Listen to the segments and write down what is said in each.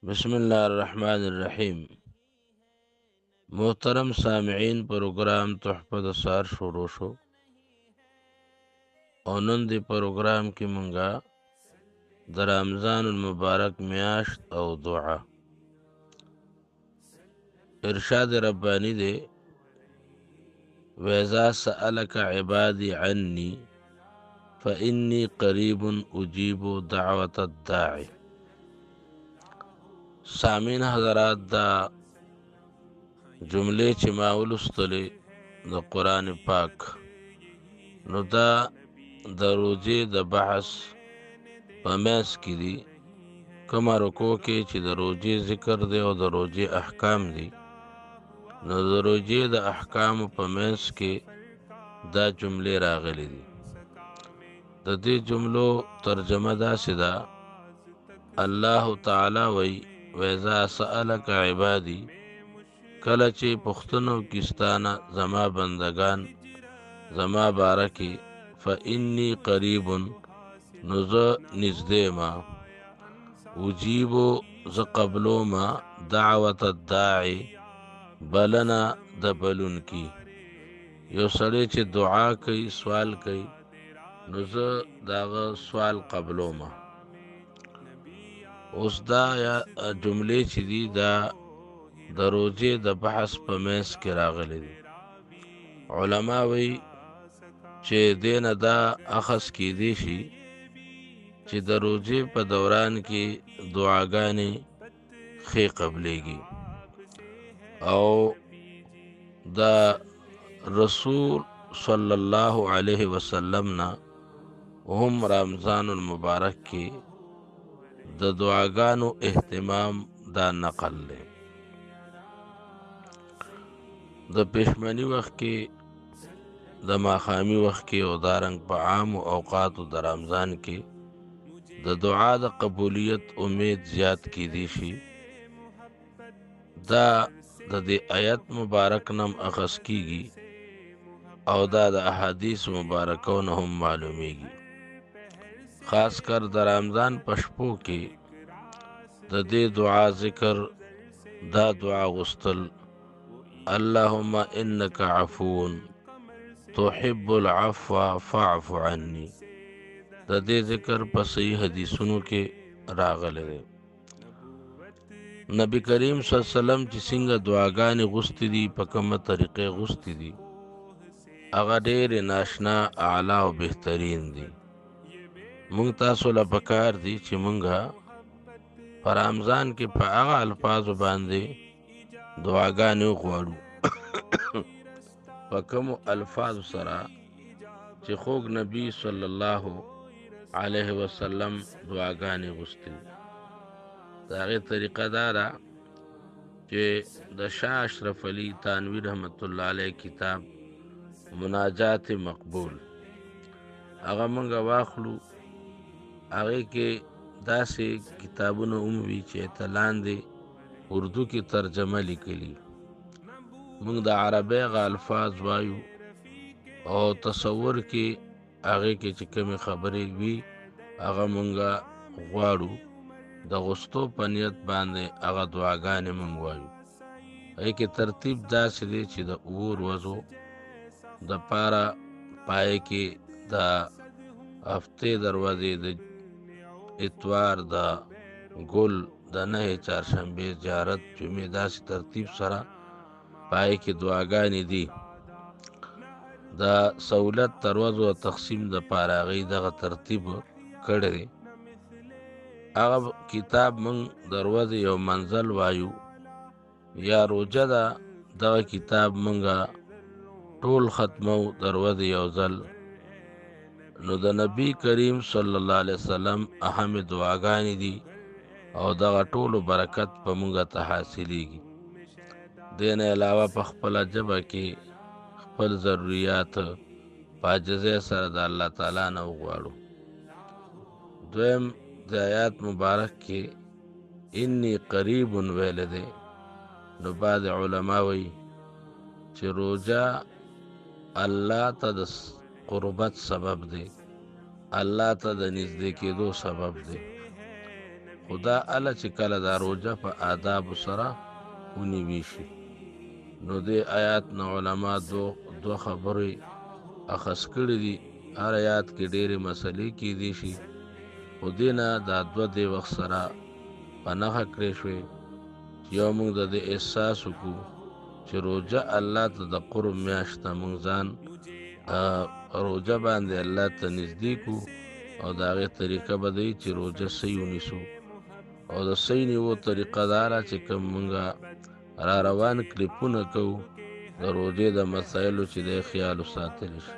بسم الله الرحمن الرحیم. محترم سامعین، پروګرام تحفه د سار شروع شو او نن دی پروګرام کې مونږه د رمضان المبارک میاشت او دعا ارشاد ربانی دی. وَإِذَا سَأَلَكَ عِبَادِي عَنِّي فَإِنِّي قَرِيبٌ أُجِيبُ دَعْوَةَ الدَّاعِ. سامعین حضرات، دا جملې چې ما ولوستلې د قرآن پاک، نو دا د روزې د بحث په منځ کې دي. کومه رکو کې چې د روزې ذکر دی او د روزې احکام دي، نو د روزې د احکامو په منځ کې دا جملې راغلي دي. د دې جملو ترجمه داسې ده: الله تعالی وی وَإِذَا سَأَلَكَ عِبَادِي، کله چې پوښتنه وکړي ستانه زما بندگان زما باره کې، فإني قریب، نو زه نږدې ما، اجیبو زه قبلو ما، دعوت الداعی بلنه د بلونکي. یو سړی چې دعا کوي، سوال کوي، نو زه د هغه سوال قبلو ما. اوس دا جملې چې دي دا د روزې د بحث په منځ کې راغلي دي. علما وی چې دینه دا اخذ کیدی شي چې د روزې په دوران کې دعاګانې ښې قبلېږي او د رسول صلی الله علیه وسلم نه هم رمضان المبارک کې د دعاګانو اهتمام دا نقل دی. د پېشمني وخت کې، د ماښامي وخت کې او دارنګ په عامو اوقاتو د رمضان کې د دعا د قبولیت امید زیات کیدی شي. دا د دې آیت مبارک نم اخذ کیږي او دا د احادیث مبارکو نه هم معلومیږي. خاص کر د رمضان په شپو کې د دې دعا ذکر، دا دعا غوښتل: اللهم انک عفو تحب العفو فاعف عني. د دې ذکر په صحیح حدیثونو کې راغلی دی. نبی کریم صلی الله علیه وسلم چې څنګه دعاګانې غوښتې دي، په کومه طریقې غوښتې دي، هغه ډېرې ناشنا، اعلی او بهترین دي. مونږ تاسو له پکار دي چې مونږه په رمضان کې په هغه الفاظو باندې دعاګانې وغواړو په کومو الفاظو سره چې خوږ نبی صلی الله علیه وسلم دعاګانې غوښتې. د هغې طریقه دا ده چې د شاه اشرف علي تانوي رحمت الله علیه کتاب مناجات مقبول، هغه مونږه واخلو. هغې کې داسې کتابونه هم وي چې ته لاندې اردو کې ترجمه لیکلي. مونږ د عربۍ هغه الفاظ وایو او تصور کې هغې کې چې کومې خبرې وي هغه مونږه غواړو. د غوښتو په نیت باندې هغه دعاګانې مونږ وایو. هغې کې ترتیب داسې دی چې د اوو ورځو د پاره پای کې د هفتې دروازې، د اتوار، د ګل، د نهې چهارشنبې، زیارت، جمعې، داسې ترتیب سره پای کې دعاګانې دي. د سہولت تر ورځو تقسیم د پاره هغې دغه ترتیب کړی دی. هغه کتاب مونږ د ورځې یو منزل وایو یا روجه ده. دغه کتاب مونږه ټول ختمو د ورځې یو ځل. نو د نبی کریم صلی الله علیه وسلم اهم دعاګانې دي او دغه ټولو برکت په مونږه ته حاصلیږي. دې نه علاوه په خپله ژبه کې خپل ضروریات په عاجزۍ سره د الله تعالی نه وغواړو. دویم، د آیات مبارک کې انی قریب ویلی دی. نو بعض علما وی چې روجه الله ته د قربت سبب دی، الله ته د نږدې کېدو سبب دی. خو خدا اله چې کله دا روجه په آداب سره ونیوي شي. نو دې آیات نه علما دو خبرې اخذ کړي دي. هر آیات کې ډېرې مسلې کیدی شي، خو دې نه دا دوه دې وخت سره په نښه کړې شوې چې یو موږ د دې احساس وکړو چې روجه الله ته د قرب میاشت ته موږ ځان روجه باندې الله ته نږدې کړو، او د هغې طریقه به دی چې روجه صحیح ونیسو. او د صحیح نیولو طریقه دا ده چې کوم موږ را روان کلیپونه کوو د روجې د مسایلو چې دی خیال وساتلی شي.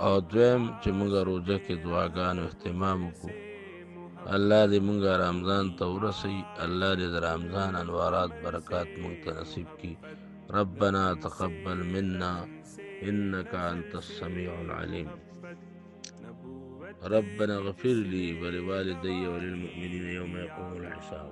او دویم چې موږ روجه کې دعاګانو اهتمام وکړو. الله دې موږ رمضان ته ورسوي. الله دې د رمضان انوارات برکات موږ ته نصیب کړي. ربنا تقبل منا إنك أنت السميع العليم. ربنا اغفر لي ولوالدي وللمؤمنين يوم يقوم الحساب.